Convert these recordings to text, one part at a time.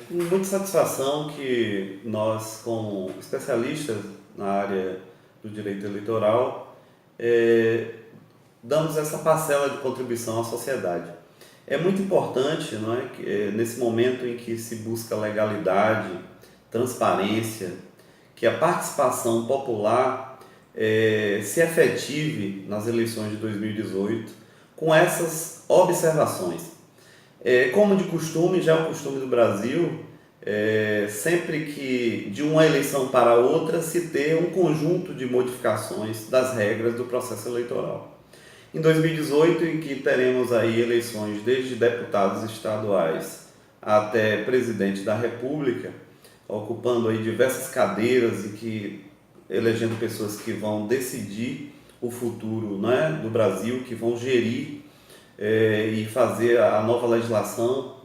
Com muita satisfação que nós, como especialistas na área do direito eleitoral, eh, damos essa parcela de contribuição à sociedade. É muito importante, não é, que, nesse momento em que se busca legalidade, transparência, que a participação popular se efetive nas eleições de 2018 com essas observações. Como de costume, já é o costume do Brasil, sempre que de uma eleição para outra se ter um conjunto de modificações das regras do processo eleitoral. Em 2018, em que teremos aí eleições desde deputados estaduais até presidente da República, ocupando aí diversas cadeiras e que elegendo pessoas que vão decidir o futuro, né, do Brasil, que vão gerir e fazer a nova legislação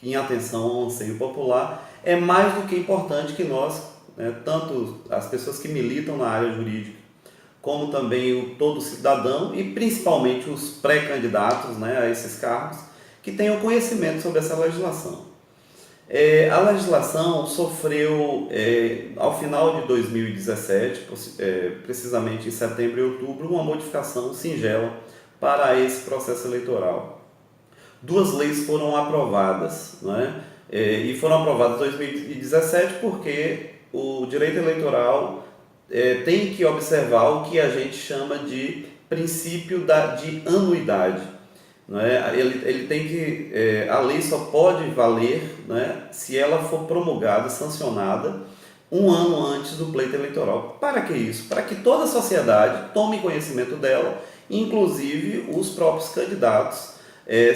em atenção ao anseio popular, é mais do que importante que nós, né, tanto as pessoas que militam na área jurídica, como também todo cidadão e principalmente os pré-candidatos, né, a esses cargos, que tenham conhecimento sobre essa legislação. A legislação sofreu, ao final de 2017, precisamente em setembro e outubro, uma modificação singela para esse processo eleitoral. Duas leis foram aprovadas, né? E foram aprovadas em 2017 porque o direito eleitoral tem que observar o que a gente chama de princípio de anuidade. Não é? Ele tem que, a lei só pode valer, né, se ela for promulgada, sancionada, um ano antes do pleito eleitoral. Para que isso? Para que toda a sociedade tome conhecimento dela, inclusive os próprios candidatos,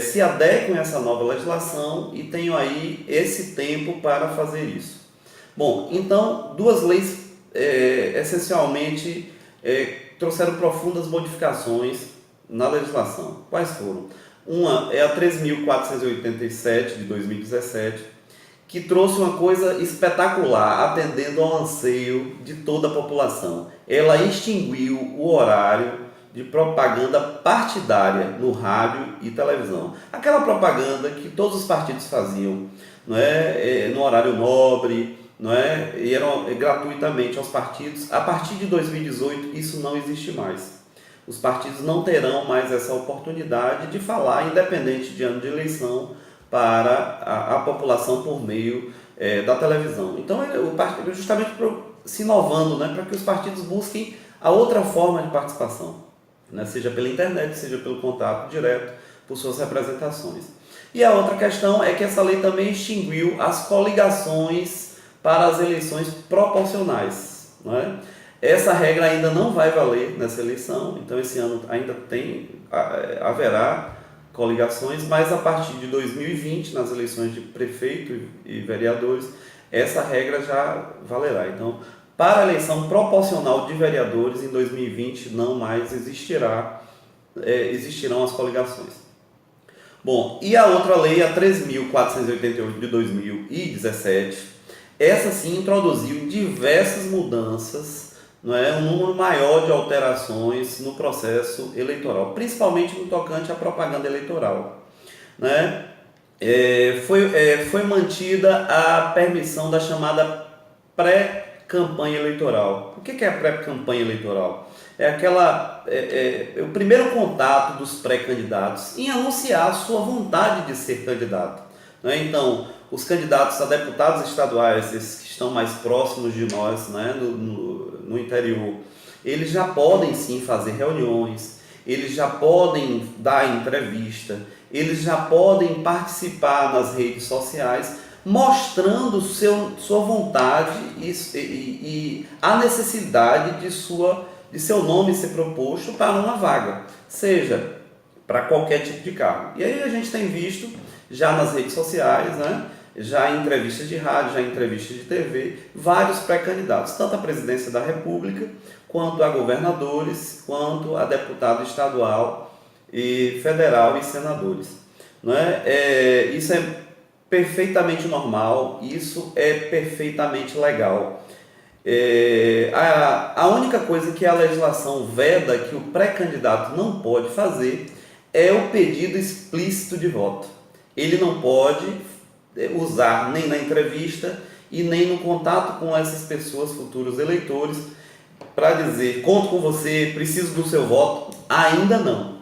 se adequem a essa nova legislação e tenham aí esse tempo para fazer isso. Bom, então, duas leis essencialmente trouxeram profundas modificações na legislação. Quais foram? Uma é a 3.487 de 2017, que trouxe uma coisa espetacular, atendendo ao anseio de toda a população. Ela extinguiu o horário de propaganda partidária no rádio e televisão. Aquela propaganda que todos os partidos faziam, não é? No horário nobre, não é? E era gratuitamente aos partidos. A partir de 2018 isso não existe mais. Os partidos não terão mais essa oportunidade de falar, independente de ano de eleição, para a população por meio da televisão. Então, o partido justamente se inovando, né, para que os partidos busquem a outra forma de participação, né, seja pela internet, seja pelo contato direto, por suas representações. E a outra questão é que essa lei também extinguiu as coligações para as eleições proporcionais, não é? Essa regra ainda não vai valer nessa eleição, então esse ano ainda haverá coligações, mas a partir de 2020, nas eleições de prefeito e vereadores, essa regra já valerá. Então, para a eleição proporcional de vereadores, em 2020 não mais existirão as coligações. Bom, e a outra lei, a 3.488 de 2017, essa sim introduziu diversas mudanças, não é, um número maior de alterações no processo eleitoral, principalmente no tocante à propaganda eleitoral, né? Foi mantida a permissão da chamada pré-campanha eleitoral. O que é a pré-campanha eleitoral? É o primeiro contato dos pré-candidatos em anunciar a sua vontade de ser candidato, né? Então, os candidatos a deputados estaduais, esses que estão mais próximos de nós, né, no interior, eles já podem sim fazer reuniões, eles já podem dar entrevista, eles já podem participar nas redes sociais, mostrando sua vontade e a necessidade de seu nome ser proposto para uma vaga, seja para qualquer tipo de cargo. E aí a gente tem visto já nas redes sociais, né, já em entrevistas de rádio, já em entrevistas de TV, vários pré-candidatos, tanto à presidência da República, quanto a governadores, quanto a deputado estadual e federal e senadores. Não é? Isso é perfeitamente normal, isso é perfeitamente legal. A única coisa que a legislação veda, que o pré-candidato não pode fazer, é o pedido explícito de voto. Ele não pode usar nem na entrevista e nem no contato com essas pessoas, futuros eleitores, para dizer, conto com você, preciso do seu voto. Ainda não.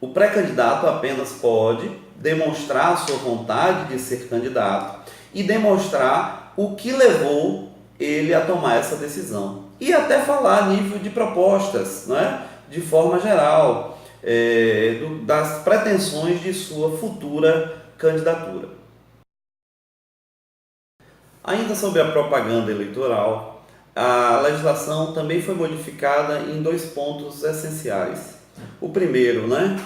O pré-candidato apenas pode demonstrar a sua vontade de ser candidato e demonstrar o que levou ele a tomar essa decisão. E até falar a nível de propostas, né? De forma geral, das pretensões de sua futura candidatura. Ainda sobre a propaganda eleitoral, a legislação também foi modificada em 2 pontos essenciais. O primeiro, né,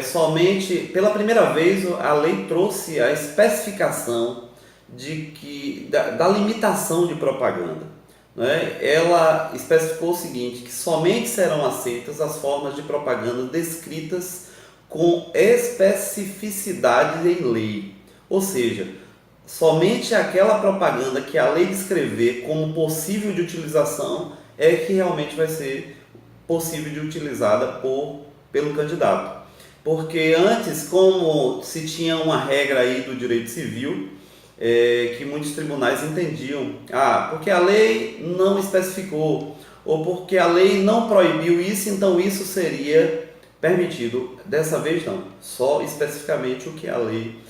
somente pela primeira vez a lei trouxe a especificação da limitação de propaganda. Né? Ela especificou o seguinte, que somente serão aceitas as formas de propaganda descritas com especificidade em lei, ou seja, somente aquela propaganda que a lei descrever como possível de utilização é que realmente vai ser possível de utilizada pelo candidato. Porque antes, como se tinha uma regra aí do direito civil, que muitos tribunais entendiam, porque a lei não especificou, ou porque a lei não proibiu isso, então isso seria permitido. Dessa vez não, só especificamente o que a lei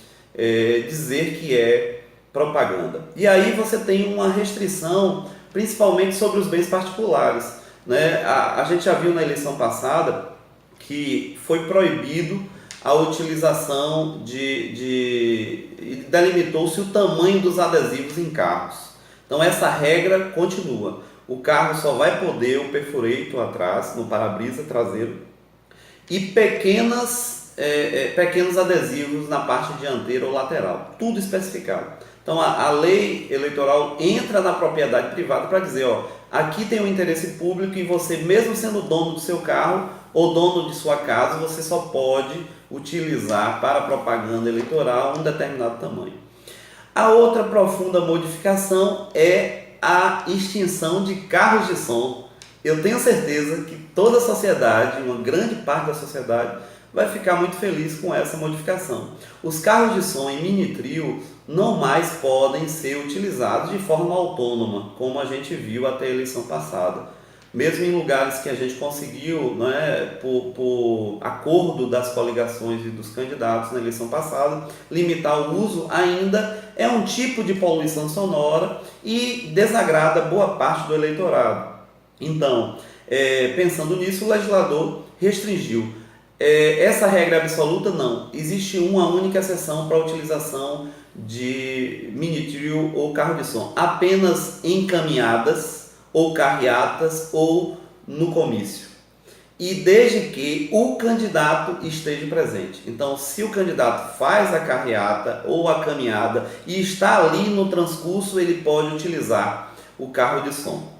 dizer que é propaganda. E aí você tem uma restrição, principalmente sobre os bens particulares. Né? A gente já viu na eleição passada que foi proibido a utilização e delimitou-se o tamanho dos adesivos em carros. Então essa regra continua. O carro só vai poder o perforator atrás, no para-brisa traseiro, e pequenos adesivos na parte dianteira ou lateral. Tudo especificado. Então a lei eleitoral entra na propriedade privada para dizer, aqui tem um interesse público e você, mesmo sendo dono do seu carro ou dono de sua casa, você só pode utilizar para propaganda eleitoral um determinado tamanho. A outra profunda modificação é a extinção de carros de som. Eu tenho certeza que toda a sociedade, uma grande parte da sociedade, vai ficar muito feliz com essa modificação. Os carros de som em mini trio não mais podem ser utilizados de forma autônoma, como a gente viu até a eleição passada. Mesmo em lugares que a gente conseguiu, né, por acordo das coligações e dos candidatos na eleição passada, limitar o uso, ainda é um tipo de poluição sonora e desagrada boa parte do eleitorado. Então, pensando nisso, o legislador restringiu. Essa regra absoluta não. Existe uma única exceção para a utilização de mini trio ou carro de som. Apenas em caminhadas ou carreatas ou no comício. E desde que o candidato esteja presente. Então, se o candidato faz a carreata ou a caminhada e está ali no transcurso, ele pode utilizar o carro de som.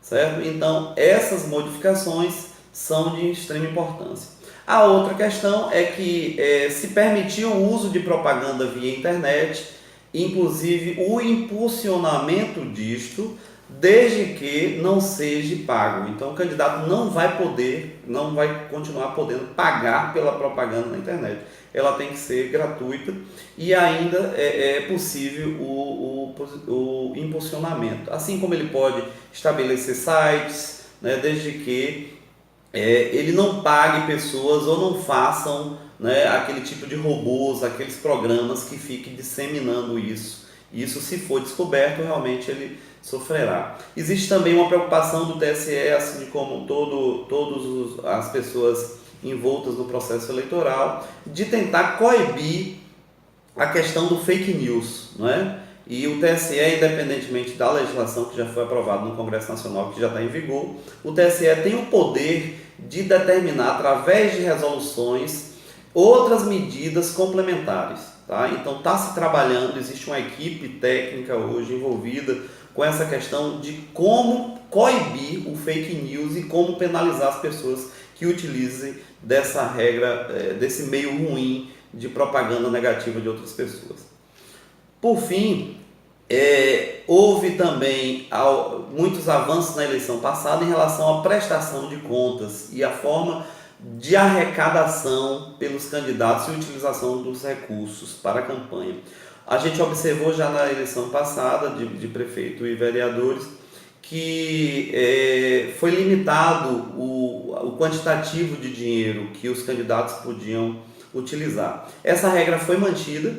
Certo? Então, essas modificações são de extrema importância. A outra questão é que se permitiu o uso de propaganda via internet, inclusive o impulsionamento disto, desde que não seja pago. Então o candidato não vai continuar podendo pagar pela propaganda na internet. Ela tem que ser gratuita e ainda é possível o impulsionamento. Assim como ele pode estabelecer sites, né, desde que ele não pague pessoas ou não façam, né, aquele tipo de robôs, aqueles programas que fiquem disseminando isso. Isso, se for descoberto, realmente ele sofrerá. Existe também uma preocupação do TSE, assim como todas as pessoas envoltas no processo eleitoral, de tentar coibir a questão do fake news, não é? E o TSE, independentemente da legislação que já foi aprovada no Congresso Nacional, que já está em vigor, o TSE tem o poder de determinar, através de resoluções, outras medidas complementares. Tá? Então está se trabalhando, existe uma equipe técnica hoje envolvida com essa questão de como coibir o fake news e como penalizar as pessoas que utilizem dessa regra, desse meio ruim de propaganda negativa de outras pessoas. Por fim, houve também muitos avanços na eleição passada em relação à prestação de contas e a forma de arrecadação pelos candidatos e utilização dos recursos para a campanha. A gente observou já na eleição passada de prefeito e vereadores que foi limitado o quantitativo de dinheiro que os candidatos podiam utilizar. Essa regra foi mantida,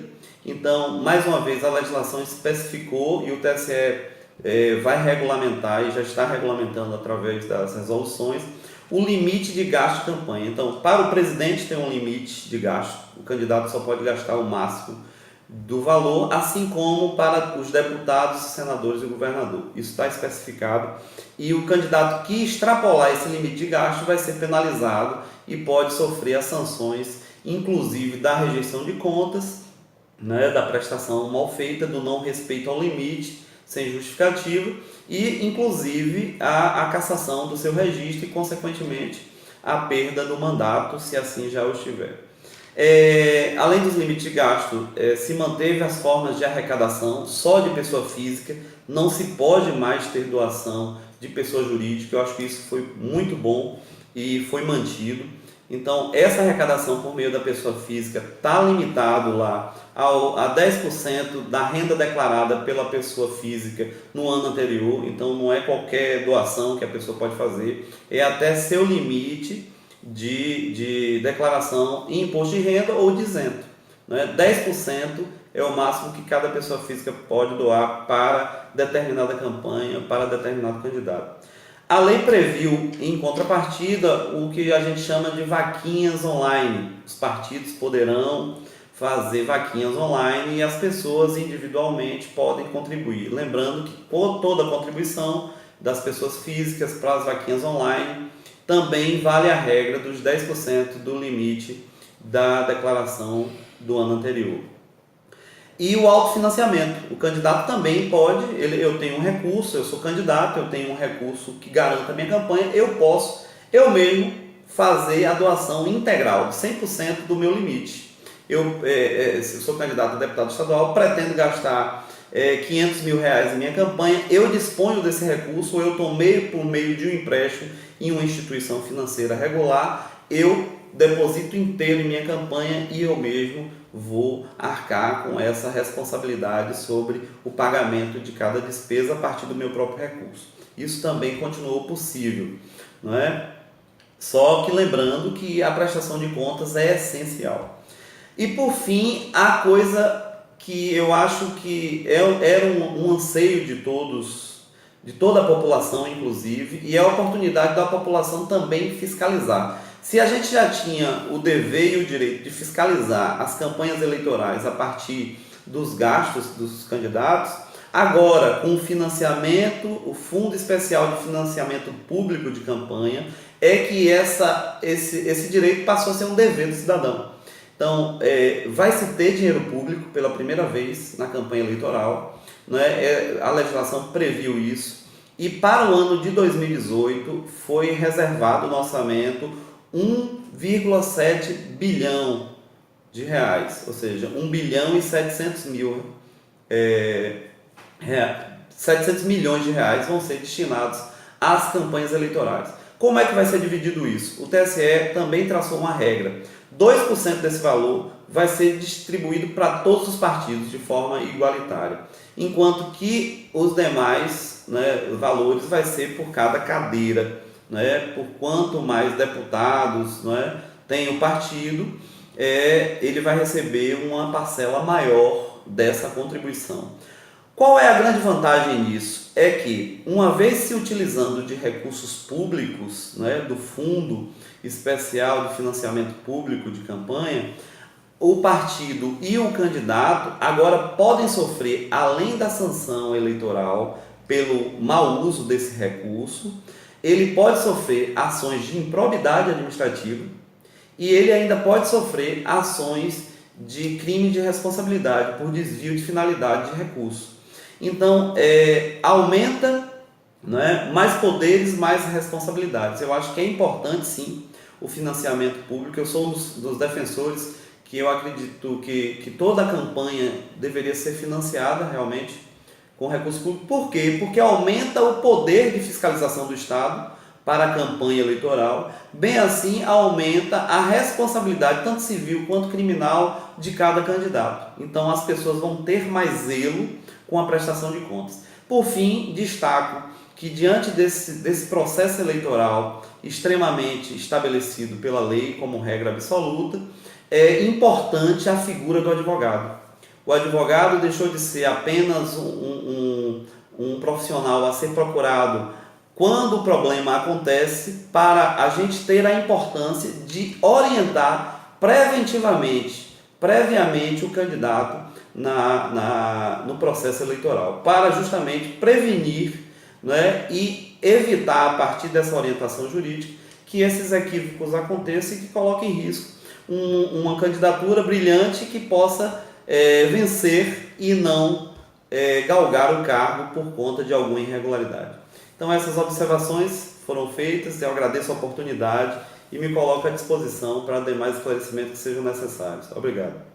então, mais uma vez, a legislação especificou e o TSE vai regulamentar e já está regulamentando através das resoluções o limite de gasto de campanha. Então, para o presidente tem um limite de gasto, o candidato só pode gastar o máximo do valor, assim como para os deputados, senadores e governador. Isso está especificado e o candidato que extrapolar esse limite de gasto vai ser penalizado e pode sofrer as sanções, inclusive da rejeição de contas, né, da prestação mal feita, do não respeito ao limite, sem justificativa, e inclusive a cassação do seu registro e, consequentemente, a perda do mandato, se assim já o estiver. Além dos limites de gasto, se manteve as formas de arrecadação só de pessoa física, não se pode mais ter doação de pessoa jurídica. Eu acho que isso foi muito bom e foi mantido. Então, essa arrecadação por meio da pessoa física está limitado lá a 10% da renda declarada pela pessoa física no ano anterior. Então, não é qualquer doação que a pessoa pode fazer, é até seu limite de declaração em imposto de renda ou de isento. Né? 10% é o máximo que cada pessoa física pode doar para determinada campanha, para determinado candidato. A lei previu, em contrapartida, o que a gente chama de vaquinhas online. Os partidos poderão fazer vaquinhas online e as pessoas individualmente podem contribuir. Lembrando que por toda a contribuição das pessoas físicas para as vaquinhas online também vale a regra dos 10% do limite da declaração do ano anterior. E o autofinanciamento. O candidato também pode, eu tenho um recurso, eu sou candidato, eu tenho um recurso que garanta a minha campanha, eu posso, eu mesmo, fazer a doação integral, de 100% do meu limite. Se eu sou candidato a deputado estadual, pretendo gastar 500 mil reais em minha campanha, eu disponho desse recurso, eu tomei por meio de um empréstimo em uma instituição financeira regular, eu deposito inteiro em minha campanha e eu mesmo vou arcar com essa responsabilidade sobre o pagamento de cada despesa a partir do meu próprio recurso. Isso também continuou possível, não é? Só que lembrando que a prestação de contas é essencial. E por fim, a coisa que eu acho que era um anseio de todos, de toda a população inclusive, e é a oportunidade da população também fiscalizar. Se a gente já tinha o dever e o direito de fiscalizar as campanhas eleitorais a partir dos gastos dos candidatos, agora com o financiamento, o Fundo Especial de Financiamento Público de Campanha, é que esse direito passou a ser um dever do cidadão. Então, vai se ter dinheiro público pela primeira vez na campanha eleitoral, né? A legislação previu isso, e para o ano de 2018 foi reservado no orçamento 1,7 bilhão de reais, ou seja, 1 bilhão e 700 milhões de reais vão ser destinados às campanhas eleitorais. Como é que vai ser dividido isso? O TSE também traçou uma regra. 2% desse valor vai ser distribuído para todos os partidos de forma igualitária, enquanto que os demais, né, valores vai ser por cada cadeira. Né, por quanto mais deputados, né, tem o partido, ele vai receber uma parcela maior dessa contribuição. Qual é a grande vantagem nisso? É que, uma vez se utilizando de recursos públicos, né, do Fundo Especial de Financiamento Público de Campanha, o partido e o candidato agora podem sofrer, além da sanção eleitoral pelo mau uso desse recurso, ele pode sofrer ações de improbidade administrativa e ele ainda pode sofrer ações de crime de responsabilidade por desvio de finalidade de recurso. Então, aumenta, né, mais poderes, mais responsabilidades. Eu acho que é importante, sim, o financiamento público. Eu sou um dos defensores que eu acredito que toda a campanha deveria ser financiada realmente com recurso público. Por quê? Porque aumenta o poder de fiscalização do Estado, para a campanha eleitoral, bem assim aumenta a responsabilidade, tanto civil quanto criminal, de cada candidato. Então as pessoas vão ter mais zelo com a prestação de contas. Por fim, destaco que diante desse processo eleitoral extremamente estabelecido pela lei como regra absoluta, é importante a figura do advogado. O advogado deixou de ser apenas um profissional a ser procurado quando o problema acontece, para a gente ter a importância de orientar previamente o candidato no processo eleitoral, para justamente prevenir, né, e evitar, a partir dessa orientação jurídica, que esses equívocos aconteçam e que coloquem em risco uma candidatura brilhante que possa vencer e não galgar o cargo por conta de alguma irregularidade. Então essas observações foram feitas, eu agradeço a oportunidade e me coloco à disposição para demais esclarecimentos que sejam necessários. Obrigado.